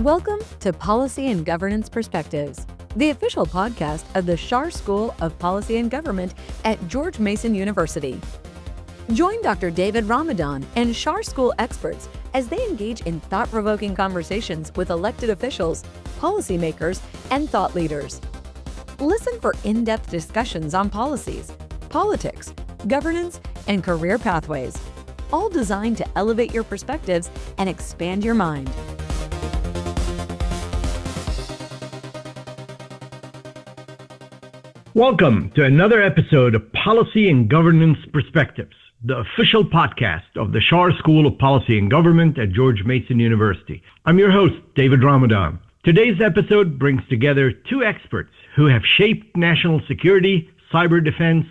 Welcome to Policy and Governance Perspectives, the official podcast of the Schar School of Policy and Government at George Mason University. Join Dr. David Ramadan and Schar School experts as they engage in thought-provoking conversations with elected officials, policymakers, and thought leaders. Listen for in-depth discussions on policies, politics, governance, and career pathways, all designed to elevate your perspectives and expand your mind. Welcome to another episode of Policy and Governance Perspectives, the official podcast of the Schar School of Policy and Government at George Mason University. I'm your host, David Ramadan. Today's episode brings together two experts who have shaped national security, cyber defense,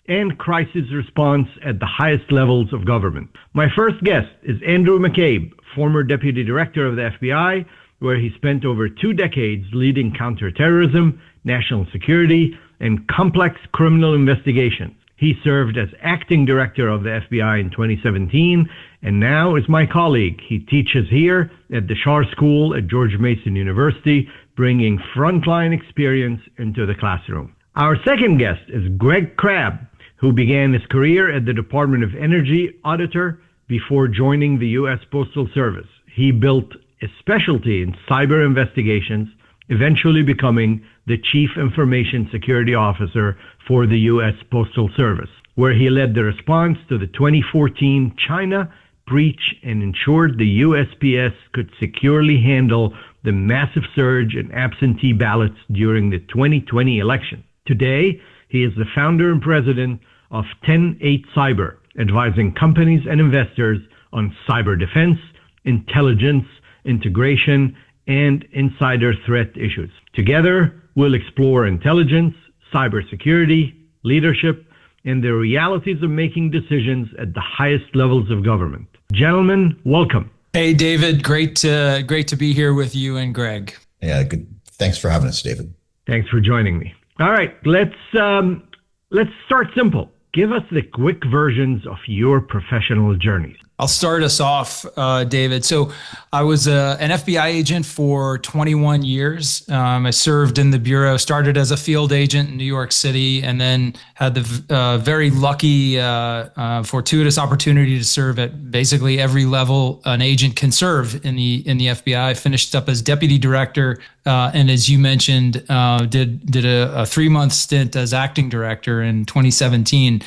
and crisis response at the highest levels of government. My first guest is Andrew McCabe, former Deputy Director of the FBI, where he spent over 2 decades leading counterterrorism, national security, and complex criminal investigations. He served as acting director of the FBI in 2017, and now is my colleague. He teaches here at the Schar School at George Mason University, bringing frontline experience into the classroom. Our second guest is Gregory Crabb, who began his career at the Department of Energy auditor before joining the U.S. Postal Service. He built a specialty in cyber investigations, eventually becoming the Chief Information Security Officer for the U.S. Postal Service, where he led the response to the 2014 China breach and ensured the USPS could securely handle the massive surge in absentee ballots during the 2020 election. Today, he is the founder and president of 10-8 Cyber, advising companies and investors on cyber defense, intelligence, integration, and insider threat issues. Together, we'll explore intelligence, cybersecurity, leadership, and the realities of making decisions at the highest levels of government. Gentlemen, welcome. Hey, David. Great to be here with you and Greg. Yeah, good. Thanks for having us, David. Thanks for joining me. All right, let's start simple. Give us the quick versions of your professional journeys. I'll start us off, David. So I was an FBI agent for 21 years. I served in the Bureau, started as a field agent in New York City, and then had the very lucky, fortuitous opportunity to serve at basically every level an agent can serve in the FBI. Finished up as deputy director, and as you mentioned, did a 3-month stint as acting director in 2017.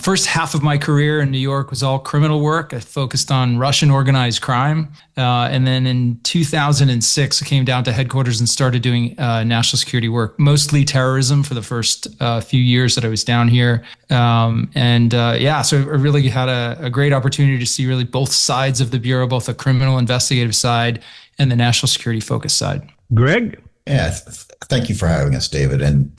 First half of my career in New York was all criminal work. I focused on Russian organized crime. And then in 2006, I came down to headquarters and started doing national security work, mostly terrorism for the first few years that I was down here. So I really had a great opportunity to see really both sides of the Bureau, both the criminal investigative side and the national security focus side. Greg? Yeah, thank you for having us, David. And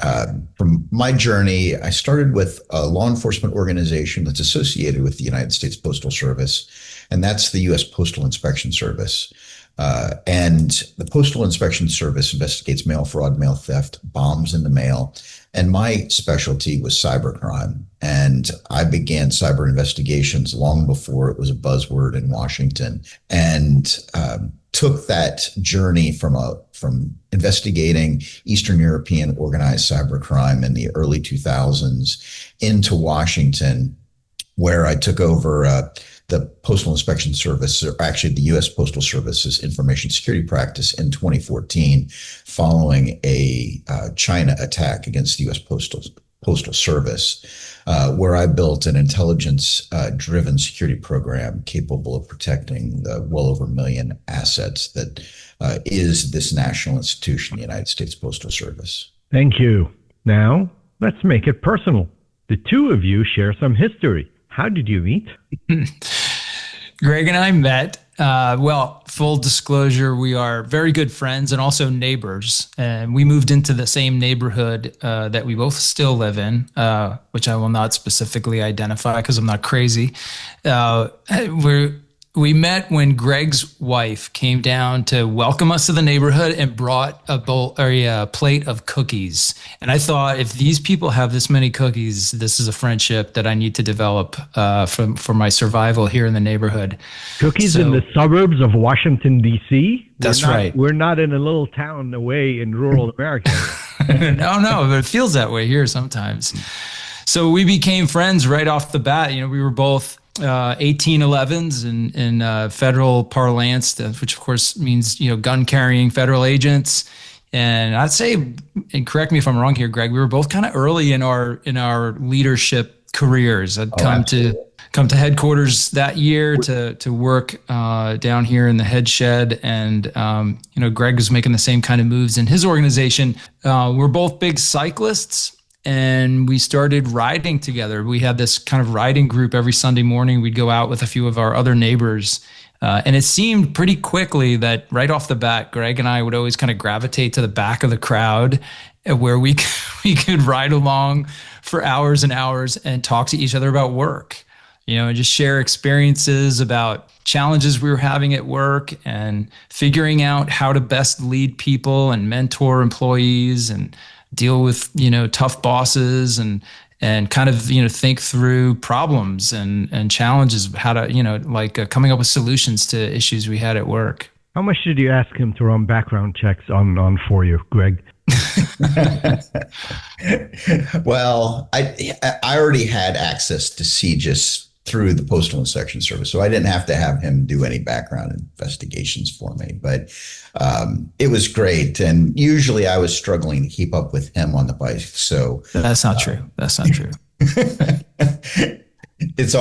from my journey, I started with a law enforcement organization that's associated with the United States Postal Service, and that's the U.S. Postal Inspection Service. And the Postal Inspection Service investigates mail fraud, mail theft, bombs in the mail. And my specialty was cybercrime. And I began cyber investigations long before it was a buzzword in Washington, and took that journey from investigating Eastern European organized cybercrime in the early 2000s into Washington, where I took over the Postal Inspection Service, or actually the U.S. Postal Service's information security practice in 2014, following a China attack against the U.S. Postal Service, where I built an intelligence-driven security program capable of protecting the well over 1 million assets that is this national institution, the United States Postal Service. Thank you. Now, let's make it personal. The two of you share some history. How did you meet? Greg and I met. Full disclosure, we are very good friends and also neighbors. And we moved into the same neighborhood that we both still live in, which I will not specifically identify because I'm not crazy. We met when Greg's wife came down to welcome us to the neighborhood and brought a plate of cookies. And I thought, if these people have this many cookies, this is a friendship that I need to develop for my survival here in the neighborhood. Cookies in the suburbs of Washington, D.C.? That's right. We're not in a little town away in rural America. No, but it feels that way here sometimes. So we became friends right off the bat. We were both 1811s in federal parlance, which of course means, gun carrying federal agents. And I'd say, and correct me if I'm wrong here, Greg, we were both kind of early in our leadership careers. I'd come to headquarters that year to work down here in the head shed. And, Greg was making the same kind of moves in his organization. We're both big cyclists. And we started riding together. We had this kind of riding group every Sunday morning. We'd go out with a few of our other neighbors. And it seemed pretty quickly that right off the bat, Greg and I would always kind of gravitate to the back of the crowd where we could ride along for hours and hours and talk to each other about work, and just share experiences about challenges we were having at work and figuring out how to best lead people and mentor employees and deal with, tough bosses and kind of, think through problems and challenges, how to, coming up with solutions to issues we had at work. How much did you ask him to run background checks on for you, Greg? Well, I already had access to CISO through the Postal Inspection Service, so I didn't have to have him do any background investigations for me. But it was great, and usually I was struggling to keep up with him on the bike. So that's not true. That's not true. It's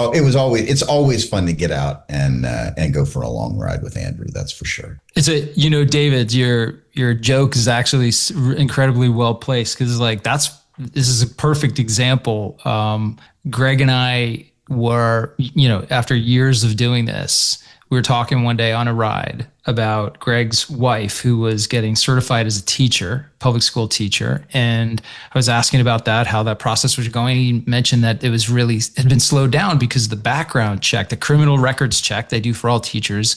always fun to get out and go for a long ride with Andrew. That's for sure. It's David, your joke is actually incredibly well placed, because this is a perfect example. Greg and I were, after years of doing this, we were talking one day on a ride about Greg's wife, who was getting certified as a teacher, public school teacher. And I was asking about that, how that process was going. He mentioned that it had been slowed down because the background check, the criminal records check they do for all teachers,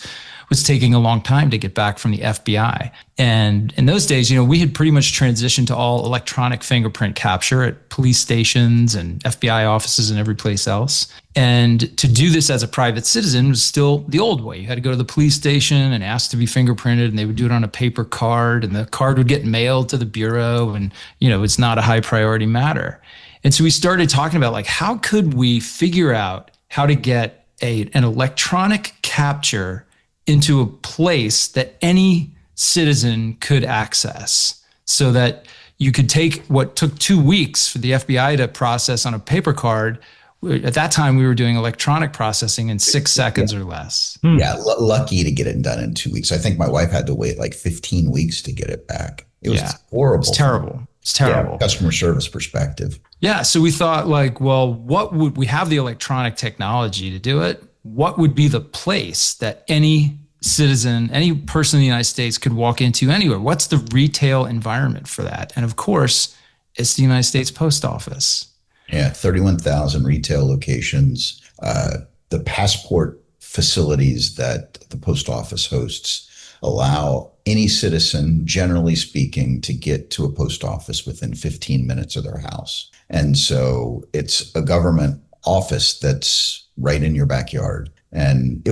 was taking a long time to get back from the FBI. And in those days, we had pretty much transitioned to all electronic fingerprint capture at police stations and FBI offices and every place else. And to do this as a private citizen was still the old way. You had to go to the police station and ask to be fingerprinted, and they would do it on a paper card, and the card would get mailed to the bureau, and, it's not a high priority matter. And so we started talking about, how could we figure out how to get an electronic capture into a place that any citizen could access, so that you could take what took 2 weeks for the FBI to process on a paper card. At that time, we were doing electronic processing in 6 seconds or less. Yeah, lucky to get it done in 2 weeks. I think my wife had to wait 15 weeks to get it back. It was horrible. It's terrible. It's terrible. Yeah, customer service perspective. Yeah, so we thought, what would we have the electronic technology to do it? What would be the place that any citizen, any person in the United States could walk into anywhere? What's the retail environment for that? And of course, it's the United States Post Office. Yeah, 31,000 retail locations. The passport facilities that the post office hosts allow any citizen, generally speaking, to get to a post office within 15 minutes of their house. And so it's a government office that's right in your backyard. And it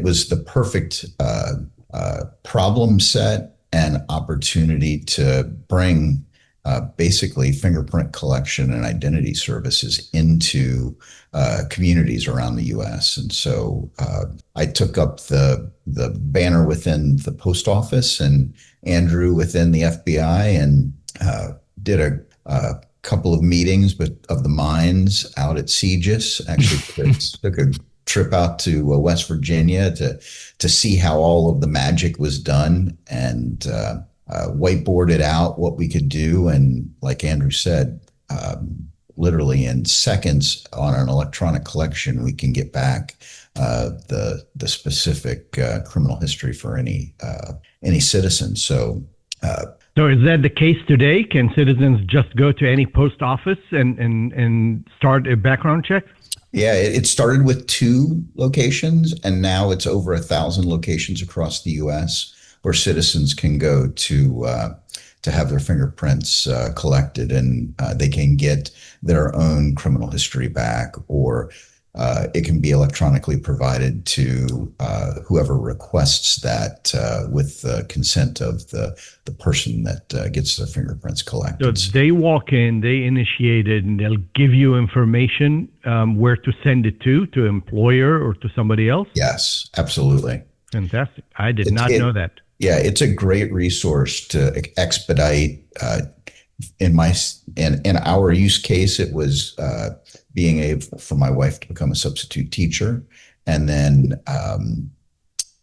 was the perfect problem set and opportunity to bring basically fingerprint collection and identity services into communities around the U.S. And so I took up the banner within the post office and Andrew within the FBI, and did a couple of meetings of the minds out at CISO. Actually took a trip out to West Virginia to see how all of the magic was done, and whiteboarded out what we could do. And like Andrew said, literally in seconds on an electronic collection, we can get back the specific criminal history for any citizen. So is that the case today? Can citizens just go to any post office and start a background check? Yeah, it started with 2 locations, and now it's over 1,000 locations across the U.S. where citizens can go to have their fingerprints collected, and they can get their own criminal history back, or it can be electronically provided to whoever requests that with the consent of the person that gets their fingerprints collected. So they walk in, they initiate it, and they'll give you information where to send it to employer or to somebody else? Yes, absolutely. Fantastic. I did not know that. Yeah, it's a great resource to expedite. In our use case, it was being able for my wife to become a substitute teacher, and then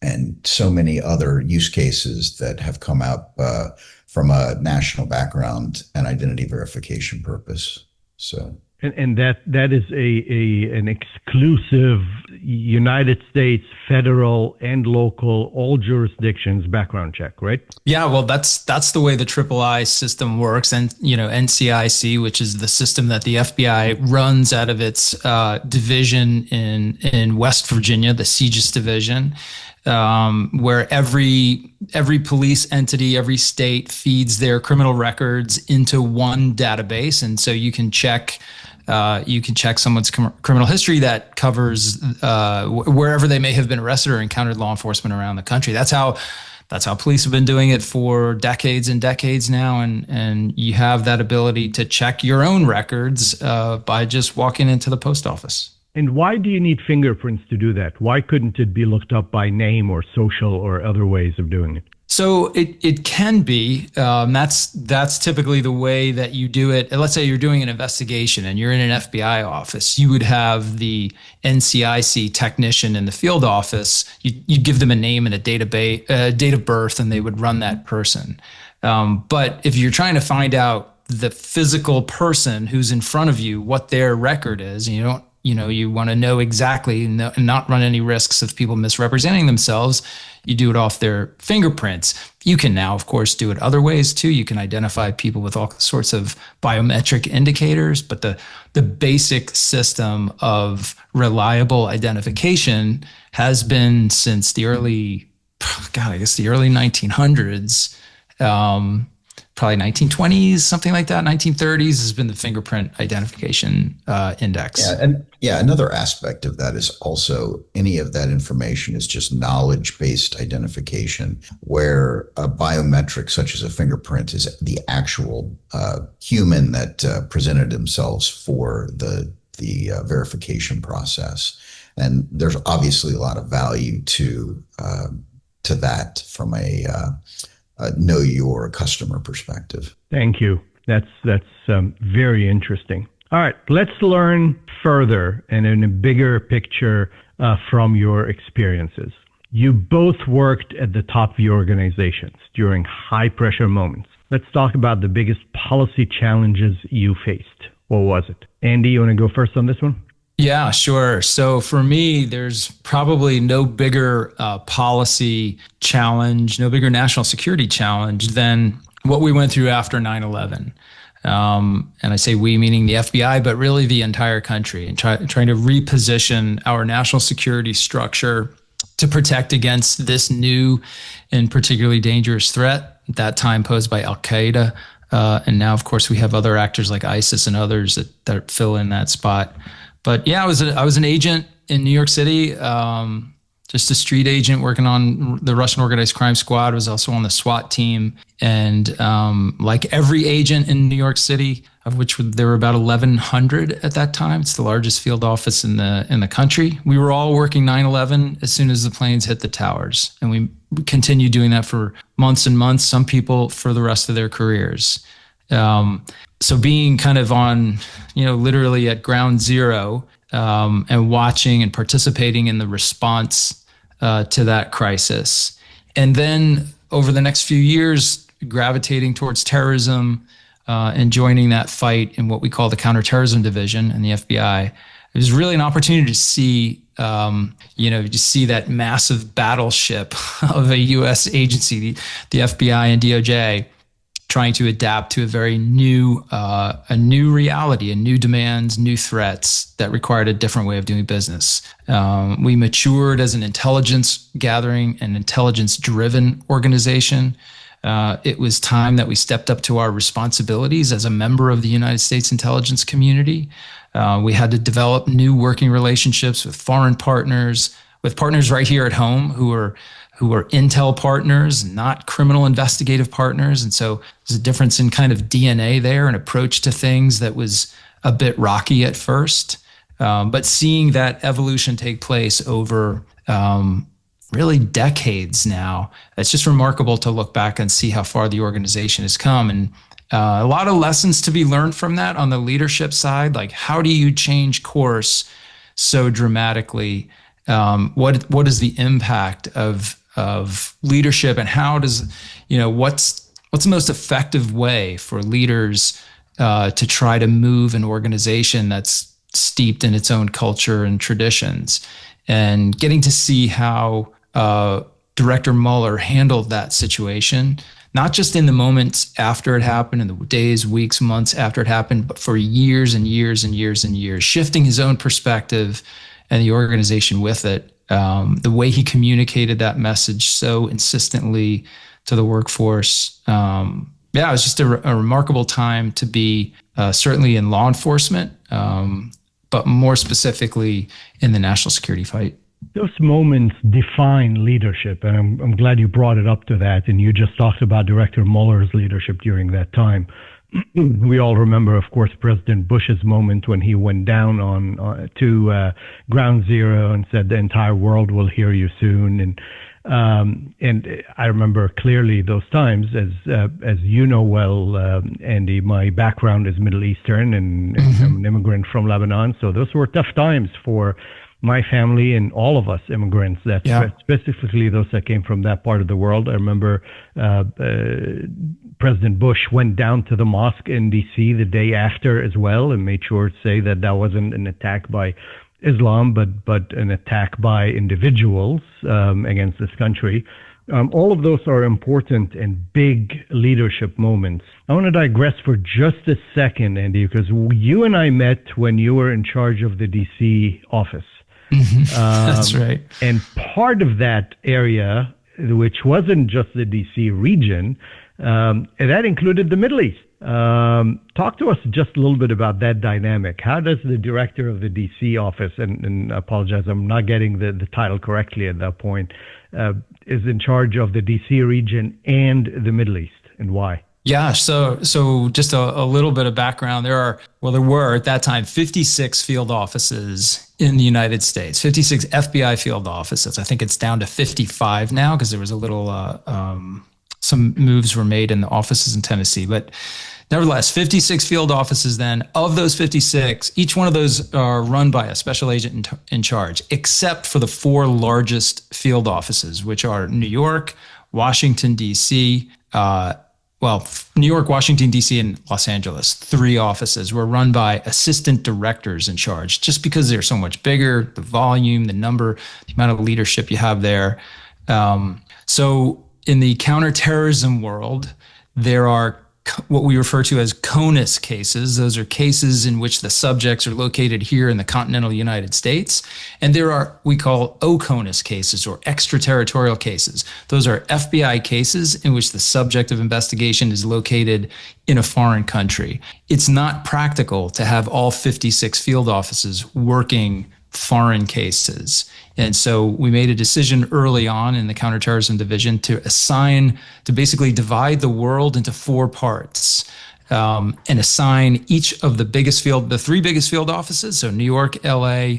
and so many other use cases that have come out from a national background and identity verification purpose. So. And that is an exclusive United States federal and local, all jurisdictions background check, right? Yeah, well, that's the way the III system works, and NCIC, which is the system that the FBI runs out of its division in West Virginia, the CISO division, where every police entity, every state feeds their criminal records into one database, and so you can check someone's criminal history that covers wherever they may have been arrested or encountered law enforcement around the country. That's how police have been doing it for decades and decades now, and you have that ability to check your own records by just walking into the post office. And why do you need fingerprints to do that? Why couldn't it be looked up by name or social or other ways of doing it? So it can be. That's typically the way that you do it. Let's say you're doing an investigation and you're in an FBI office. You would have the NCIC technician in the field office. You'd give them a name and a date of birth, and they would run that person. But if you're trying to find out the physical person who's in front of you, what their record is, and you want to know exactly and not run any risks of people misrepresenting themselves, you do it off their fingerprints. You can now, of course, do it other ways too. You can identify people with all sorts of biometric indicators, but the basic system of reliable identification has been since the early 1900s. Probably 1920s, something like that. 1930s has been the fingerprint identification index. Yeah, another aspect of that is also any of that information is just knowledge-based identification, where a biometric such as a fingerprint is the actual human that presented themselves for the verification process. And there's obviously a lot of value to that from a know your customer perspective. Thank you. That's very interesting. All right, let's learn further and in a bigger picture from your experiences. You both worked at the top of your organizations during high pressure moments. Let's talk about the biggest policy challenges you faced. What was it? Andy, you want to go first on this one? Yeah, sure. So for me, there's probably no bigger policy challenge, no bigger national security challenge than what we went through after 9/11. And I say we, meaning the FBI, but really the entire country, and trying to reposition our national security structure to protect against this new and particularly dangerous threat, at that time posed by Al-Qaeda. And now, of course, we have other actors like ISIS and others that fill in that spot. But yeah, I was an agent in New York City, just a street agent working on the Russian organized crime squad. I was also on the SWAT team. And like every agent in New York City, of which there were about 1,100 at that time, it's the largest field office in the country. We were all working 9/11 as soon as the planes hit the towers. And we continued doing that for months and months, some people for the rest of their careers. So being kind of on, literally at ground zero, and watching and participating in the response to that crisis. And then over the next few years, gravitating towards terrorism and joining that fight in what we call the counterterrorism division in the FBI. It was really an opportunity to see, that massive battleship of a U.S. agency, the FBI and DOJ, trying to adapt to a new reality, and new demands, new threats that required a different way of doing business. We matured as an intelligence gathering and intelligence-driven organization. It was time that we stepped up to our responsibilities as a member of the United States intelligence community. We had to develop new working relationships with foreign partners, with partners right here at home who are intel partners, not criminal investigative partners. And so there's a difference in kind of DNA there, an approach to things that was a bit rocky at first. But seeing that evolution take place over really decades now, it's just remarkable to look back and see how far the organization has come. And a lot of lessons to be learned from that on the leadership side. Like, how do you change course so dramatically? What is the impact of leadership, and how does, what's the most effective way for leaders to try to move an organization that's steeped in its own culture and traditions? And getting to see how Director Mueller handled that situation, not just in the moments after it happened, in the days, weeks, months after it happened, but for years and years and years and years, shifting his own perspective and the organization with it. The way he communicated that message so insistently to the workforce. It was just a remarkable time to be certainly in law enforcement, but more specifically in the national security fight. Those moments define leadership, and I'm glad you brought it up to that. And you just talked about Director Mueller's leadership during that time. We all remember, of course, President Bush's moment when he went down to Ground Zero and said the entire world will hear you soon. And I remember clearly those times, as you know well, Andy. My background is Middle Eastern, and I'm an immigrant from Lebanon, so those were tough times for my family and all of us immigrants, specifically those that came from that part of the world. I remember President Bush went down to the mosque in D.C. the day after as well, and made sure to say that wasn't an attack by Islam, but an attack by individuals against this country. All of those are important and big leadership moments. I want to digress for just a second, Andy, because you and I met when you were in charge of the D.C. office. That's right. And part of that area, which wasn't just the D.C. region, that included the Middle East. Talk to us just a little bit about that dynamic. How does the director of the D.C. office, and I apologize, I'm not getting the title correctly at that point, is in charge of the D.C. region and the Middle East, and why? Yeah, so just a little bit of background. There were at that time 56 field offices in the United States, 56 FBI field offices. I think it's down to 55 now because there was a little, some moves were made in the offices in Tennessee. But nevertheless, 56 field offices then. Of those 56, each one of those are run by a special agent in charge, except for the four largest field offices, which are New York, Washington, D.C., New York, Washington, D.C., and Los Angeles. 3 offices were run by assistant directors in charge, just because they're so much bigger, the volume, the number, the amount of leadership you have there. So in the counterterrorism world, there are what we refer to as CONUS cases. Those are cases in which the subjects are located here in the continental United States. And there are, we call OCONUS cases, or extraterritorial cases. Those are FBI cases in which the subject of investigation is located in a foreign country. It's not practical to have all 56 field offices working foreign cases. And so we made a decision early on in the counterterrorism division to basically divide the world into 4 parts, and assign each of the 3 biggest field offices, so New York, LA,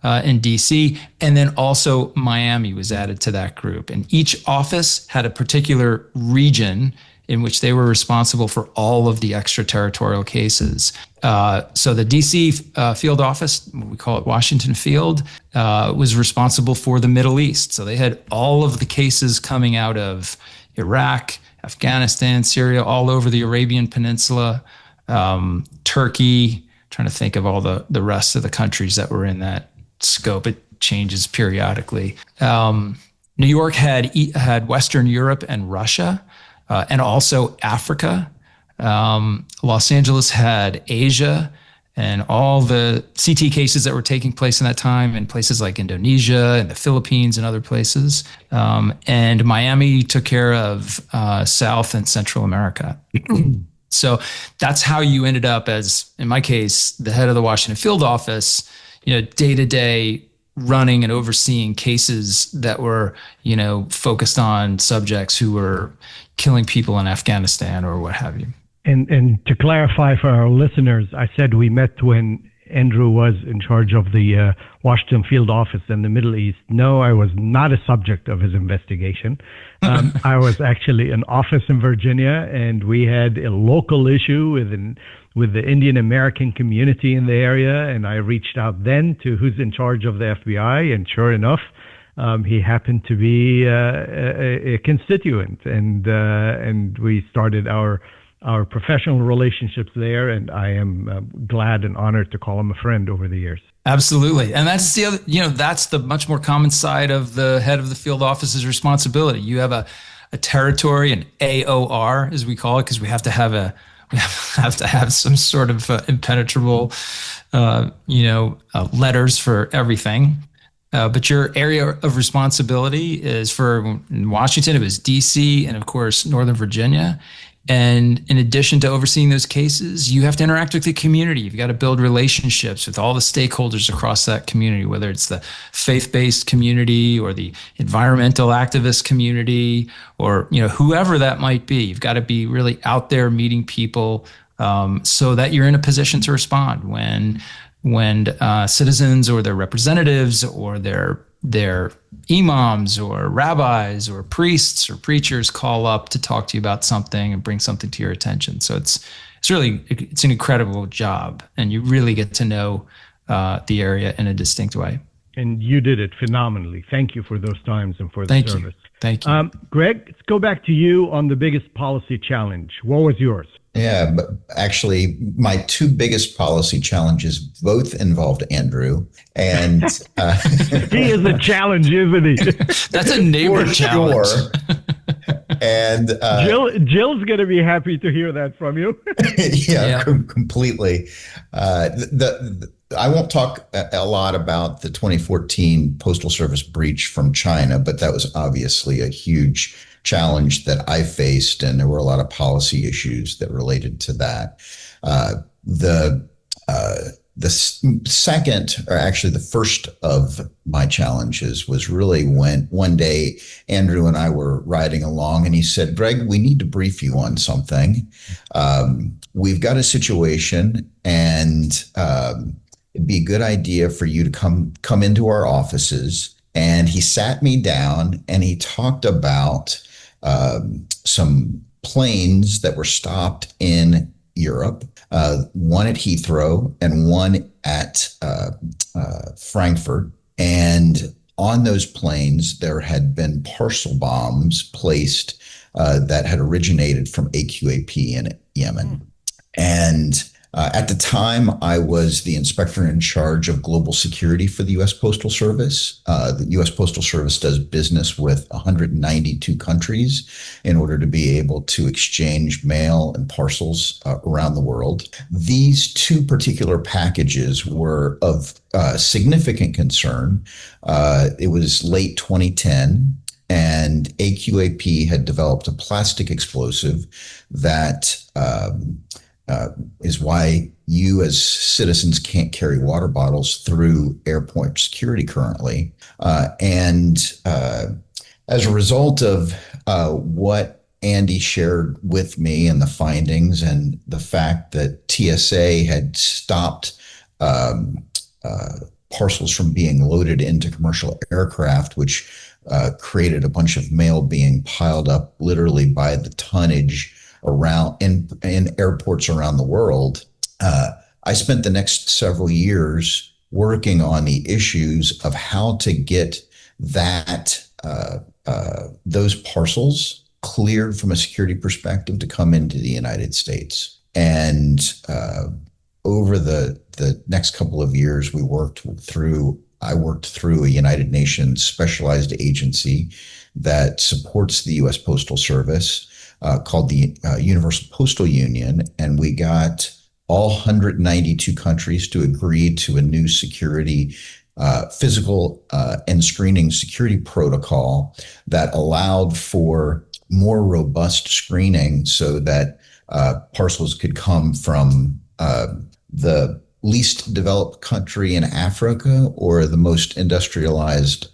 and DC, and then also Miami was added to that group. And each office had a particular region in which they were responsible for all of the extraterritorial cases. So the DC field office, we call it Washington Field, was responsible for the Middle East. So they had all of the cases coming out of Iraq, Afghanistan, Syria, all over the Arabian Peninsula, Turkey, trying to think of all the rest of the countries that were in that scope. It changes periodically. New York had Western Europe and Russia, and also Africa. Los Angeles had Asia and all the CT cases that were taking place in that time in places like Indonesia and the Philippines and other places. And Miami took care of South and Central America. So that's how you ended up as, in my case, the head of the Washington field office, day to day running and overseeing cases that were, focused on subjects who were killing people in Afghanistan or what have you. And to clarify for our listeners, I said we met when Andrew was in charge of the Washington field office in the Middle East. No, I was not a subject of his investigation. I was actually in office in Virginia, and we had a local issue with the Indian American community in the area, and I reached out then to who's in charge of the FBI, and sure enough, he happened to be a constituent, and we started our professional relationships there, and I am glad and honored to call him a friend over the years. Absolutely. And that's the other, that's the much more common side of the head of the field office's responsibility. You have a territory, an AOR, as we call it, because we have to have some sort of impenetrable, letters for everything. But your area of responsibility is in Washington, it was DC and of course, Northern Virginia. And in addition to overseeing those cases, you have to interact with the community. You've got to build relationships with all the stakeholders across that community, whether it's the faith-based community or the environmental activist community or, whoever that might be. You've got to be really out there meeting people so that you're in a position to respond when citizens or their representatives or their imams or rabbis or priests or preachers call up to talk to you about something and bring something to your attention. So it's an incredible job, and you really get to know the area in a distinct way. And you did it phenomenally. Thank you for those times and for the service. Thank you. Greg, let's go back to you on the biggest policy challenge. What was yours? Yeah, but actually, my two biggest policy challenges both involved Andrew, and he is a challenge, isn't he? That's a neighbor challenge. Sure. And Jill's going to be happy to hear that from you. Yeah. Completely. I won't talk a lot about the 2014 Postal Service breach from China, but that was obviously a huge challenge that I faced, and there were a lot of policy issues that related to that. The second, or actually the first of my challenges, was really when one day Andrew and I were riding along, and he said, "Greg, we need to brief you on something. We've got a situation, and it'd be a good idea for you to come into our offices." And he sat me down and he talked about some planes that were stopped in Europe, one at Heathrow and one at Frankfurt. And on those planes, there had been parcel bombs placed that had originated from AQAP in Yemen. And at the time, I was the inspector in charge of global security for the U.S. Postal Service. The U.S. Postal Service does business with 192 countries in order to be able to exchange mail and parcels around the world. These two particular packages were of significant concern. It was late 2010. And AQAP had developed a plastic explosive that is why you as citizens can't carry water bottles through airport security currently. And as a result of what Andy shared with me and the findings and the fact that TSA had stopped parcels from being loaded into commercial aircraft, which created a bunch of mail being piled up literally by the tonnage around in airports around the world, I spent the next several years working on the issues of how to get those parcels cleared from a security perspective to come into the United States. And over the next couple of years, I worked through a United Nations specialized agency that supports the U.S. Postal Service. called the Universal Postal Union, and we got all 192 countries to agree to a new security, physical and screening security protocol that allowed for more robust screening so that parcels could come from the least developed country in Africa or the most industrialized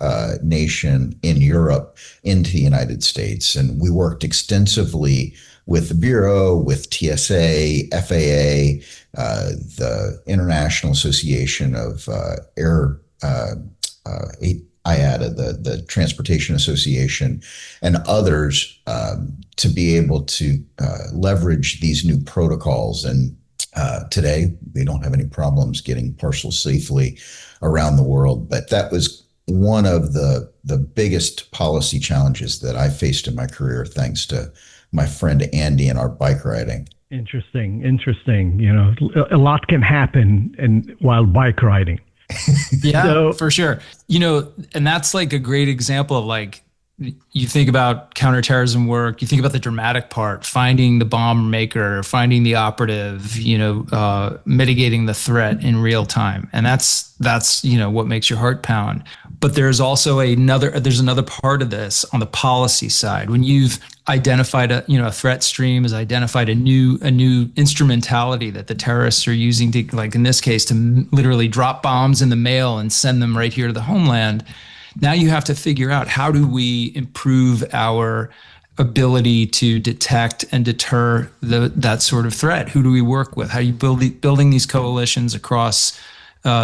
nation in Europe into the United States. And we worked extensively with the Bureau, with TSA, FAA, the International Association of Air, IATA, the Transportation Association, and others to be able to leverage these new protocols. And today, we don't have any problems getting parcels safely around the world. But that was one of the biggest policy challenges that I faced in my career, thanks to my friend Andy and our bike riding. Interesting. You know, a lot can happen while bike riding. Yeah, So, for sure. You know, and that's like a great example of like, you think about counterterrorism work, you think about the dramatic part, finding the bomb maker, finding the operative, you know, mitigating the threat in real time. And that's, you know, what makes your heart pound. But there's also there's another part of this on the policy side. When you've identified a threat stream, has identified a new instrumentality that the terrorists are using to, like in this case, to literally drop bombs in the mail and send them right here to the homeland. Now you have to figure out, how do we improve our ability to detect and deter that sort of threat? Who do we work with? How are you building these coalitions across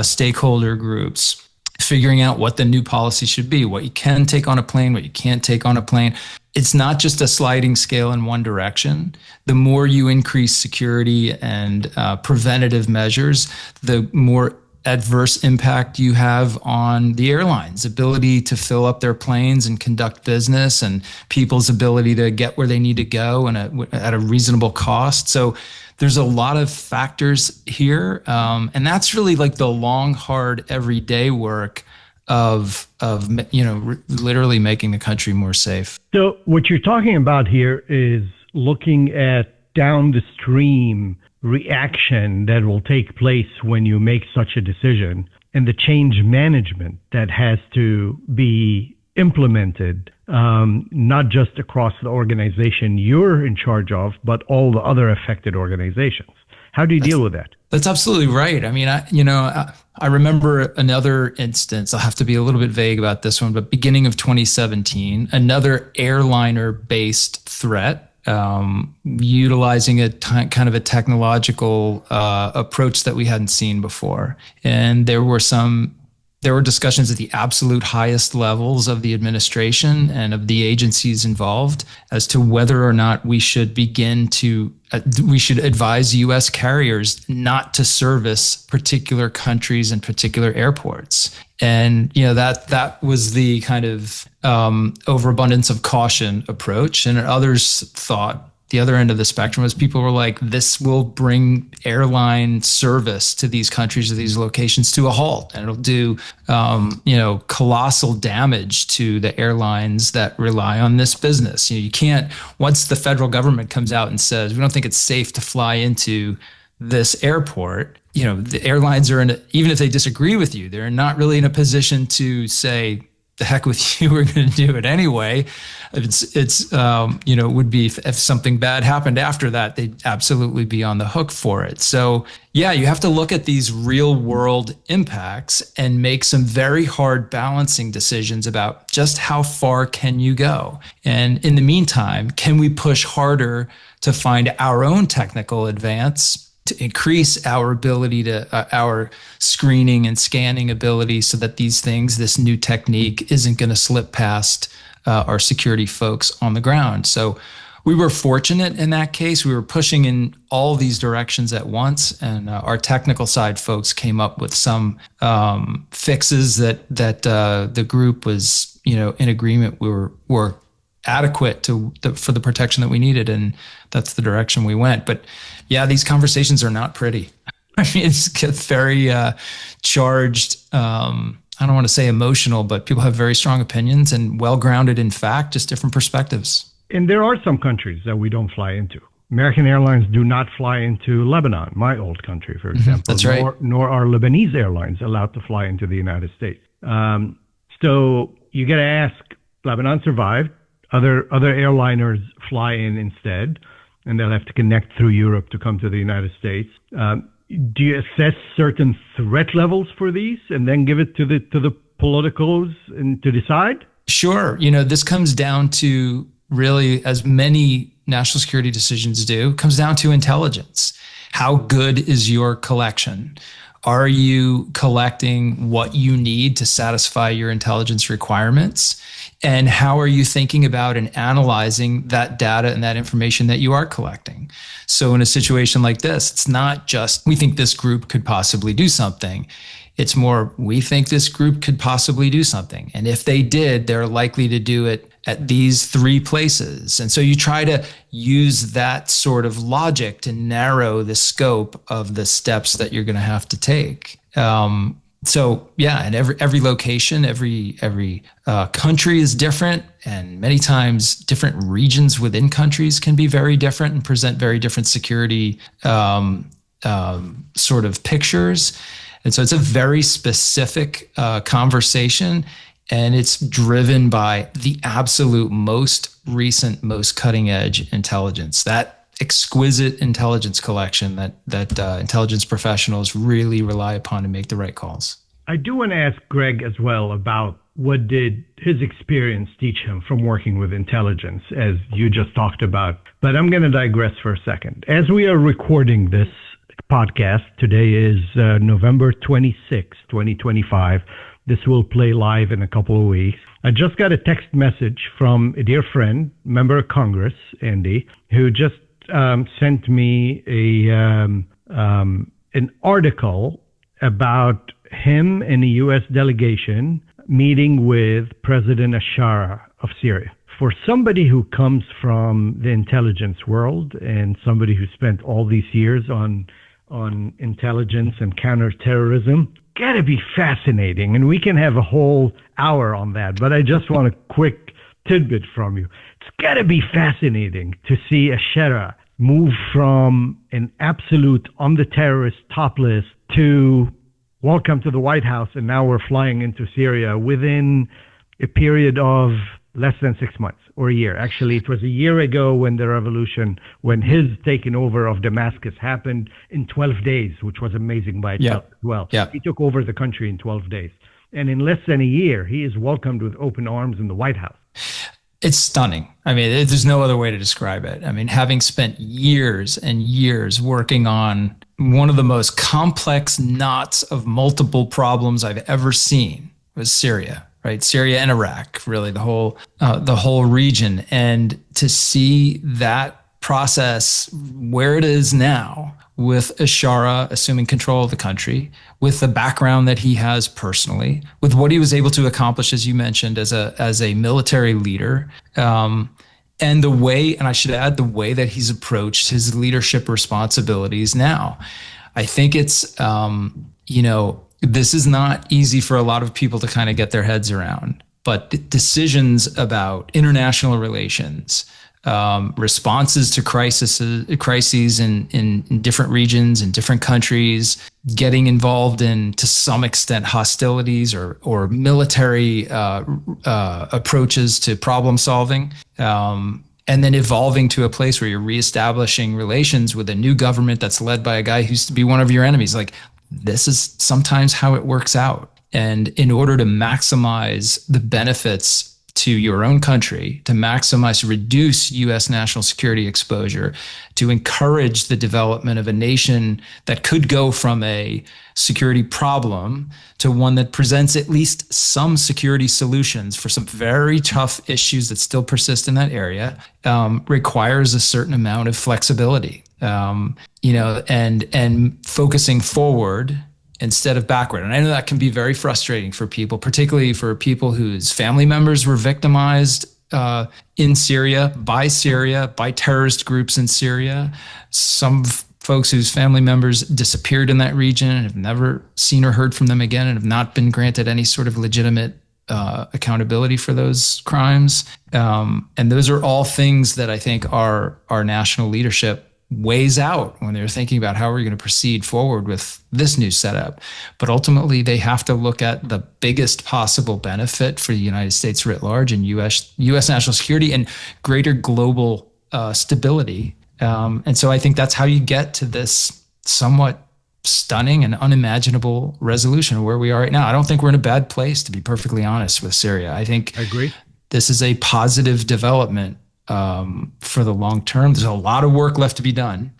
stakeholder groups, figuring out what the new policy should be, what you can take on a plane, what you can't take on a plane. It's not just a sliding scale in one direction. The more you increase security and preventative measures, the more adverse impact you have on the airlines' ability to fill up their planes and conduct business, and people's ability to get where they need to go and at a reasonable cost. So there's a lot of factors here. And that's really like the long, hard, everyday work of literally making the country more safe. So what you're talking about here is looking at down the stream reaction that will take place when you make such a decision, and the change management that has to be implemented, not just across the organization you're in charge of, but all the other affected organizations. How do you deal with that? That's absolutely right. I mean, I remember another instance. I'll have to be a little bit vague about this one, but beginning of 2017, another airliner-based threat, utilizing kind of a technological approach that we hadn't seen before. And there were discussions at the absolute highest levels of the administration and of the agencies involved as to whether or not we should we should advise U.S. carriers not to service particular countries and particular airports. And, you know, that was the kind of overabundance of caution approach. And others thought the other end of the spectrum was, people were like, this will bring airline service to these countries or these locations to a halt, and it'll do colossal damage to the airlines that rely on this business. You can't, once the federal government comes out and says, we don't think it's safe to fly into this airport, the airlines are even if they disagree with you, they're not really in a position to say, the heck with you, we're going to do it anyway. It would be, if something bad happened after that, they'd absolutely be on the hook for it. So yeah, you have to look at these real world impacts and make some very hard balancing decisions about just how far can you go. And in the meantime, can we push harder to find our own technical advance to increase our ability to our screening and scanning ability, so that this new technique isn't going to slip past our security folks on the ground. So we were fortunate in that case. We were pushing in all these directions at once, and our technical side folks came up with some fixes that the group was, in agreement were adequate for the protection that we needed, and that's the direction we went. But yeah, these conversations are not pretty. I mean, it's very charged. I don't want to say emotional, but people have very strong opinions and well-grounded in fact, just different perspectives. And there are some countries that we don't fly into. American Airlines do not fly into Lebanon, my old country, for example. That's right. Nor are Lebanese airlines allowed to fly into the United States. So you got to ask, Lebanon survived. Other airliners fly in instead, and they'll have to connect through Europe to come to the United States. Do you assess certain threat levels for these and then give it to the politicals and to decide? Sure. This comes down to really, as many national security decisions do, comes down to intelligence. How good is your collection? Are you collecting what you need to satisfy your intelligence requirements? And how are you thinking about and analyzing that data and that information that you are collecting? So in a situation like this, it's not just, we think this group could possibly do something. It's more, we think this group could possibly do something. And if they did, they're likely to do it at these 3 places. And so you try to use that sort of logic to narrow the scope of the steps that you're going to have to take. So yeah, and every location, every country is different, and many times different regions within countries can be very different and present very different security sort of pictures. And so it's a very specific conversation, and it's driven by the absolute most recent, most cutting edge intelligence. That exquisite intelligence collection that intelligence professionals really rely upon to make the right calls. I do want to ask Greg as well about what did his experience teach him from working with intelligence, as you just talked about. But I'm going to digress for a second. As we are recording this podcast, today is November 26, 2025. This will play live in a couple of weeks. I just got a text message from a dear friend, member of Congress, Andy, who just sent me an article about him and a U.S. delegation meeting with President Bashar of Syria. For somebody who comes from the intelligence world and somebody who spent all these years on intelligence and counterterrorism, gotta be fascinating. And we can have a whole hour on that, but I just want a quick tidbit from you. It's gotta be fascinating to see a sheriff move from an absolute on the terrorist top list to welcome to the White House, and now we're flying into Syria within a period of less than 6 months or a year. Actually, it was a year ago when the revolution, when his taking over of Damascus happened in 12 days, which was amazing by itself as well. Yeah. He took over the country in 12 days. And in less than a year, he is welcomed with open arms in the White House. It's stunning. I mean, there's no other way to describe it. I mean, having spent years and years working on one of the most complex knots of multiple problems I've ever seen was Syria, right? Syria and Iraq, really the whole region. And to see that process where it is now, with Bashar assuming control of the country, with the background that he has personally, with what he was able to accomplish, as you mentioned, as a military leader, and the way, and I should add, the way that he's approached his leadership responsibilities now. I think it's, this is not easy for a lot of people to kind of get their heads around, but decisions about international relations, responses to crises in different regions, in different countries, getting involved in, to some extent, hostilities or military approaches to problem solving, and then evolving to a place where you're reestablishing relations with a new government that's led by a guy who used to be one of your enemies. Like, this is sometimes how it works out. And in order to maximize the benefits to your own country, to reduce U.S. national security exposure, to encourage the development of a nation that could go from a security problem to one that presents at least some security solutions for some very tough issues that still persist in that area, requires a certain amount of flexibility, and focusing forward instead of backward. And I know that can be very frustrating for people, particularly for people whose family members were victimized in Syria, by terrorist groups in Syria. Some folks whose family members disappeared in that region and have never seen or heard from them again and have not been granted any sort of legitimate accountability for those crimes. And those are all things that I think our national leadership weighs out when they're thinking about how we're going to proceed forward with this new setup. But ultimately, they have to look at the biggest possible benefit for the United States writ large and U.S. national security and greater global stability. And so I think that's how you get to this somewhat stunning and unimaginable resolution of where we are right now. I don't think we're in a bad place, to be perfectly honest, with Syria. I agree. This is a positive development for the long term. There's a lot of work left to be done,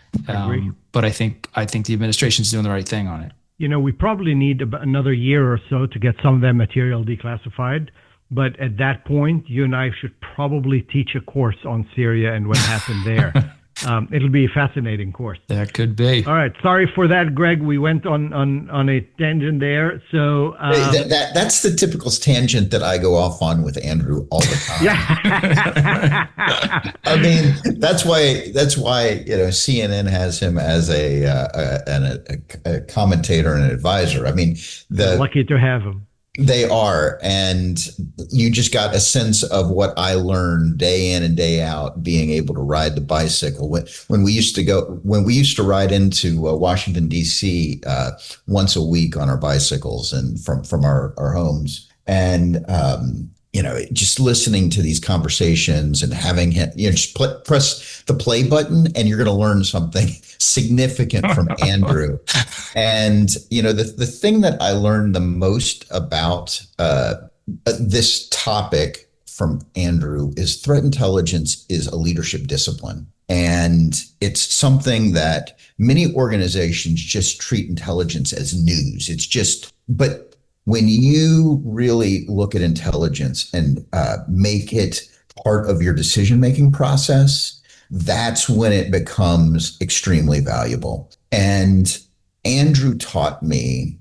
but I think the administration's doing the right thing on it. We probably need another year or so to get some of that material declassified. But at that point, you and I should probably teach a course on Syria and what happened there. It'll be a fascinating course. That could be. All right. Sorry for that, Greg. We went on a tangent there. So that's the typical tangent that I go off on with Andrew all the time. Yeah. I mean, that's why CNN has him as a commentator and an advisor. I mean, lucky to have him. They are. And you just got a sense of what I learned day in and day out, being able to ride the bicycle. When we used to ride into Washington, D.C. Once a week on our bicycles and from our homes. And, just listening to these conversations and having him, just press the play button and you're going to learn something significant from Andrew. And, the thing that I learned the most about this topic from Andrew is threat intelligence is a leadership discipline. And it's something that many organizations just treat intelligence as news. But when you really look at intelligence and make it part of your decision-making process, that's when it becomes extremely valuable. And Andrew taught me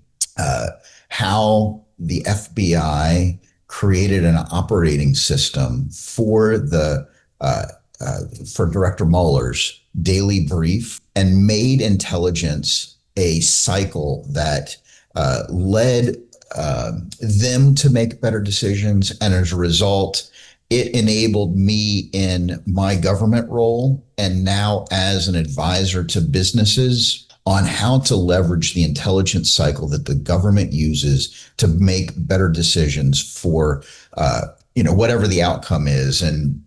how the FBI created an operating system for for Director Mueller's daily brief and made intelligence a cycle that led them to make better decisions. And as a result, it enabled me in my government role and now as an advisor to businesses on how to leverage the intelligence cycle that the government uses to make better decisions for, whatever the outcome is. And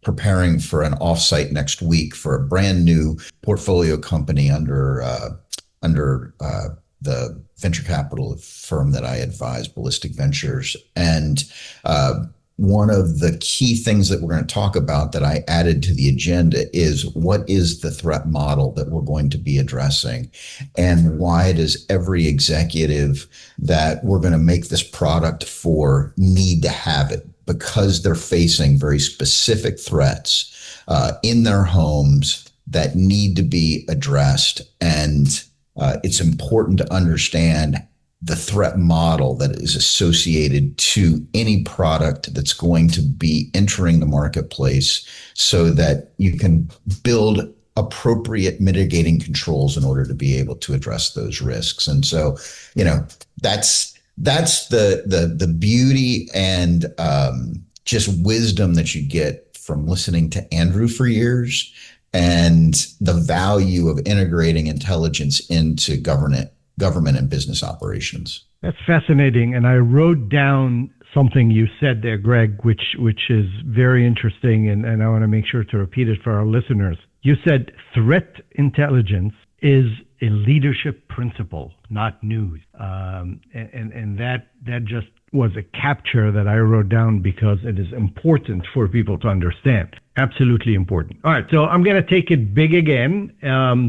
preparing for an offsite next week for a brand new portfolio company under the venture capital firm that I advise, Ballistic Ventures. And one of the key things that we're going to talk about that I added to the agenda is what is the threat model that we're going to be addressing, and why does every executive that we're going to make this product for need to have it? Because they're facing very specific threats in their homes that need to be addressed. And it's important to understand the threat model that is associated to any product that's going to be entering the marketplace so that you can build appropriate mitigating controls in order to be able to address those risks. And so, that's the beauty and just wisdom that you get from listening to Andrew for years, and the value of integrating intelligence into government and business operations. That's fascinating. And I wrote down something you said there, Greg, which is very interesting, and I want to make sure to repeat it for our listeners. You said threat intelligence is a leadership principle, not news. And that just was a capture that I wrote down because it is important for people to understand. Absolutely important. All right, so I'm going to take it big again,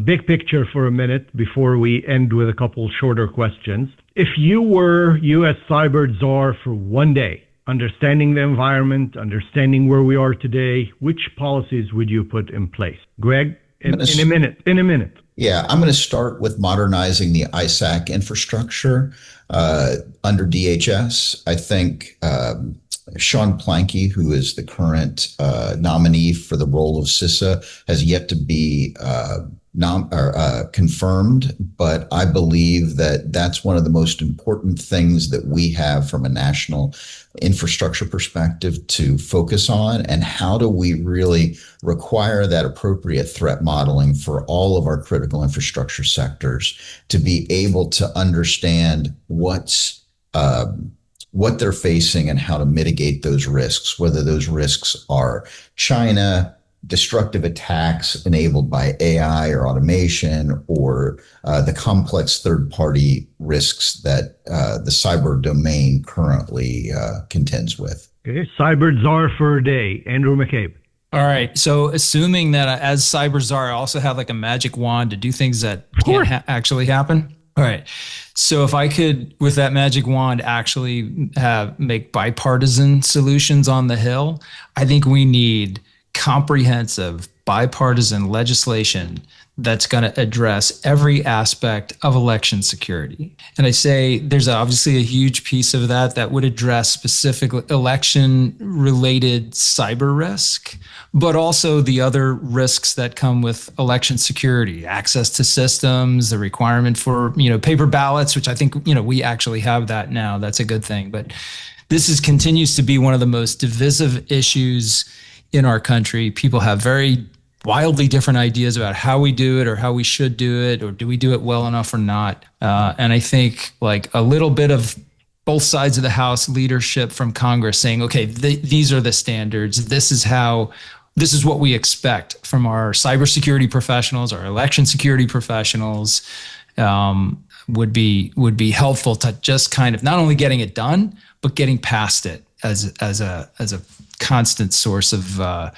big picture for a minute before we end with a couple shorter questions. If you were U.S. cyber czar for one day, understanding the environment, understanding where we are today, which policies would you put in place? Greg, in a minute. Yeah, I'm going to start with modernizing the ISAC infrastructure under DHS. I think Sean Planky, who is the current nominee for the role of CISO, has yet to be confirmed, but I believe that that's one of the most important things that we have from a national infrastructure perspective to focus on. And how do we really require that appropriate threat modeling for all of our critical infrastructure sectors to be able to understand what they're facing and how to mitigate those risks, whether those risks are China, destructive attacks enabled by AI or automation, or the complex third-party risks that the cyber domain currently contends with. Okay, cyber czar for a day, Andrew McCabe. All right. So assuming that as cyber czar, I also have like a magic wand to do things that can't actually happen. All right. So if I could, with that magic wand, actually make bipartisan solutions on the Hill, I think we need comprehensive bipartisan legislation that's going to address every aspect of election security. And I say there's obviously a huge piece of that would address specifically election-related cyber risk, but also the other risks that come with election security, access to systems, the requirement for, paper ballots, which I think, we actually have that now. That's a good thing. But this continues to be one of the most divisive issues in our country. People have very wildly different ideas about how we do it or how we should do it, or do we do it well enough or not. And I think like a little bit of both sides of the House leadership from Congress saying, okay, these are the standards. This is what we expect from our cybersecurity professionals, our election security professionals, would be helpful to just kind of not only getting it done, but getting past it as a constant source of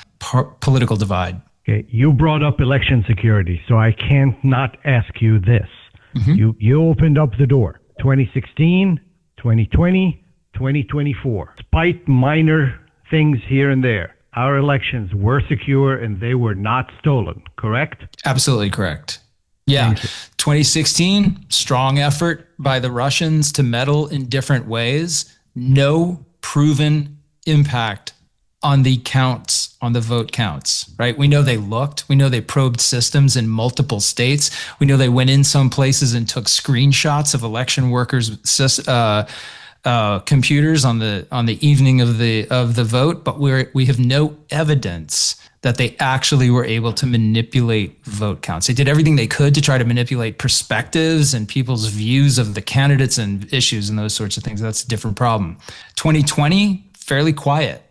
political divide. Okay, you brought up election security, so I can't not ask you this. Mm-hmm. You opened up the door. 2016, 2020, 2024. Despite minor things here and there, our elections were secure and they were not stolen, correct? Absolutely correct. Yeah. 2016, strong effort by the Russians to meddle in different ways. No proven impact on the counts, on the vote counts, right? We know they looked. We know they probed systems in multiple states. We know they went in some places and took screenshots of election workers' computers on the evening of the vote, but we have no evidence that they actually were able to manipulate vote counts. They did everything they could to try to manipulate perspectives and people's views of the candidates and issues and those sorts of things. That's a different problem. 2020, fairly quiet,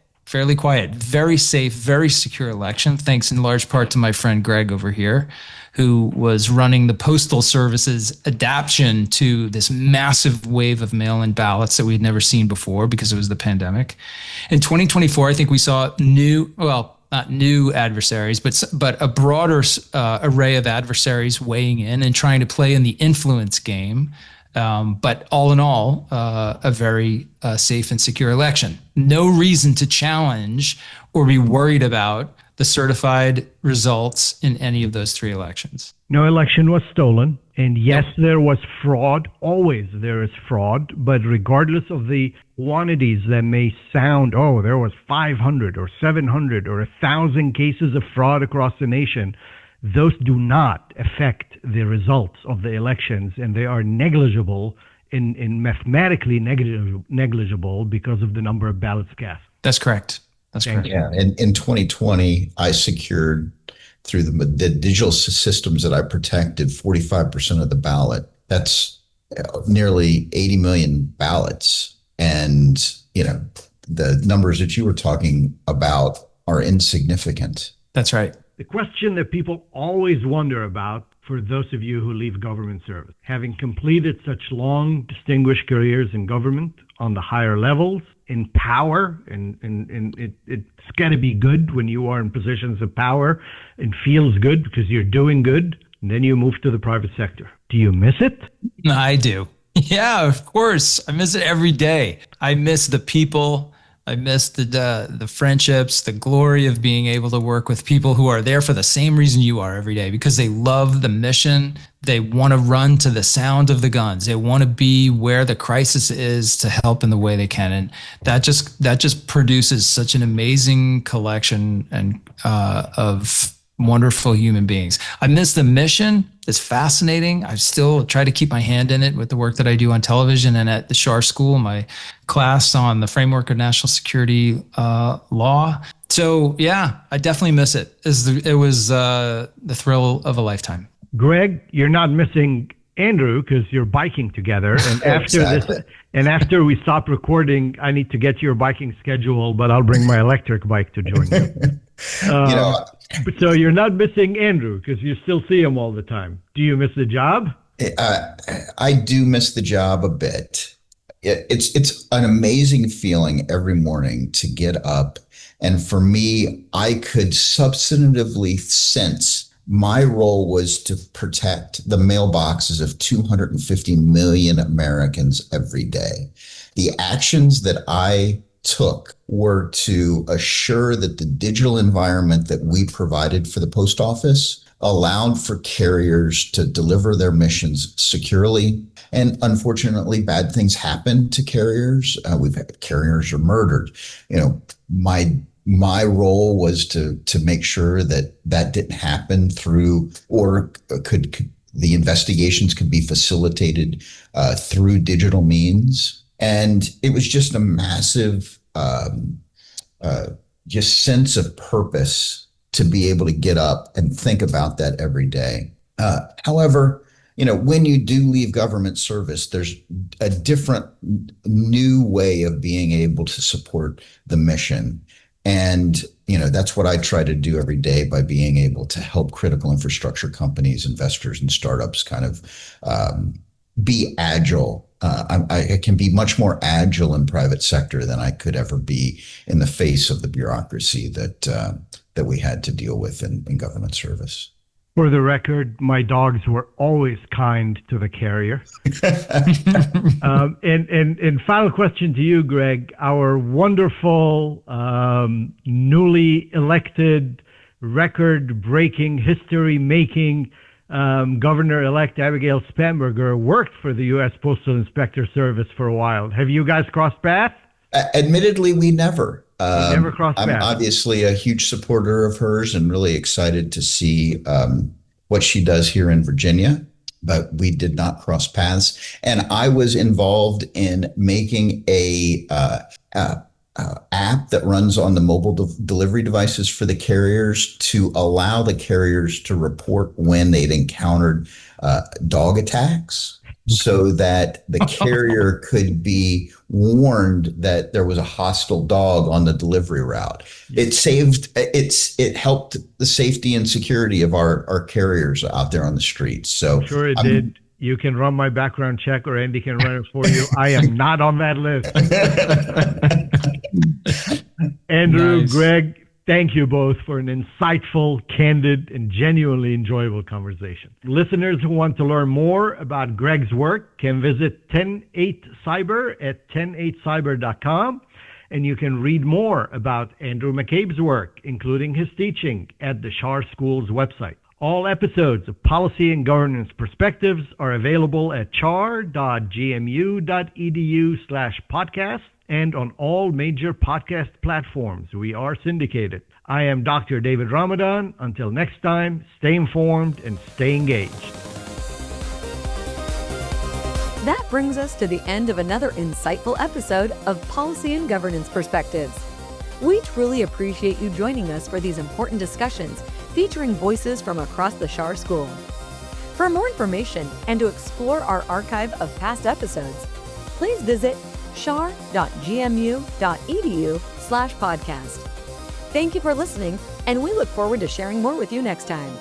very safe, very secure election, thanks in large part to my friend Greg over here, who was running the Postal Service's adaptation to this massive wave of mail-in ballots that we'd never seen before because it was the pandemic. In 2024, I think we saw not new adversaries, but a broader array of adversaries weighing in and trying to play in the influence game. But all in all, a very safe and secure election. No reason to challenge or be worried about the certified results in any of those three elections. No election was stolen. And yes, there was fraud. Always there is fraud. But regardless of the quantities that may sound, there was 500 or 700 or 1,000 cases of fraud across the nation, those do not affect the results of the elections, and they are negligible in mathematically negligible because of the number of ballots cast. That's correct. Yeah, in 2020, I secured through the digital systems that I protected 45% of the ballot. That's nearly 80 million ballots, and the numbers that you were talking about are insignificant. That's right. The question that people always wonder about, for those of you who leave government service, having completed such long, distinguished careers in government on the higher levels, in power, and it's got to be good when you are in positions of power. It feels good because you're doing good, and then you move to the private sector. Do you miss it? I do. Yeah, of course. I miss it every day. I miss the people. I miss the friendships, the glory of being able to work with people who are there for the same reason you are every day, because they love the mission. They want to run to the sound of the guns. They want to be where the crisis is to help in the way they can. And that just produces such an amazing collection of wonderful human beings. I miss the mission. It's fascinating. I still try to keep my hand in it with the work that I do on television and at the Schar School, my class on the framework of national security law. So yeah, I definitely miss it. It was the thrill of a lifetime. Greg, you're not missing Andrew because you're biking together. And after Exactly. this, and after we stop recording, I need to get your biking schedule, but I'll bring my electric bike to join you. So you're not missing Andrew because you still see him all the time. Do you miss the job? I do miss the job a bit. It's an amazing feeling every morning to get up. And for me, I could substantively sense my role was to protect the mailboxes of 250 million Americans every day. The actions that I took were to assure that the digital environment that we provided for the post office allowed for carriers to deliver their missions securely. And unfortunately, bad things happen to carriers. We've had carriers are murdered. My role was to make sure that didn't happen through, or could the investigations could be facilitated through digital means. And it was just a massive just sense of purpose to be able to get up and think about that every day. However, when you do leave government service, there's a different new way of being able to support the mission. And, that's what I try to do every day by being able to help critical infrastructure companies, investors, and startups kind of be agile. I can be much more agile in private sector than I could ever be in the face of the bureaucracy that we had to deal with in government service. For the record, my dogs were always kind to the carrier. And final question to you, Greg. Our wonderful, newly elected, record-breaking, history-making Governor-elect Abigail Spanberger worked for the U.S. Postal Inspector Service for a while. Have you guys crossed paths? Admittedly, we never. Never crossed I'm paths. obviously a huge supporter of hers and really excited to see what she does here in Virginia, but we did not cross paths. And I was involved in making a app that runs on the mobile delivery devices for the carriers to allow the carriers to report when they'd encountered dog attacks, so that the carrier could be warned that there was a hostile dog on the delivery route. It helped the safety and security of our carriers out there on the streets. So Sure it did. You can run my background check, or Andy can run it for you. I am not on that list. Andrew, Nice. Greg, thank you both for an insightful, candid, and genuinely enjoyable conversation. Listeners who want to learn more about Greg's work can visit 108cyber at 108cyber.com, and you can read more about Andrew McCabe's work, including his teaching, at the Schar School's website. All episodes of Policy and Governance Perspectives are available at char.gmu.edu/podcast and on all major podcast platforms. We are syndicated. I am Dr. David Ramadan. Until next time, stay informed and stay engaged. That brings us to the end of another insightful episode of Policy and Governance Perspectives. We truly appreciate you joining us for these important discussions featuring voices from across the Schar School. For more information and to explore our archive of past episodes, please visit char.gmu.edu/podcast. Thank you for listening, and we look forward to sharing more with you next time.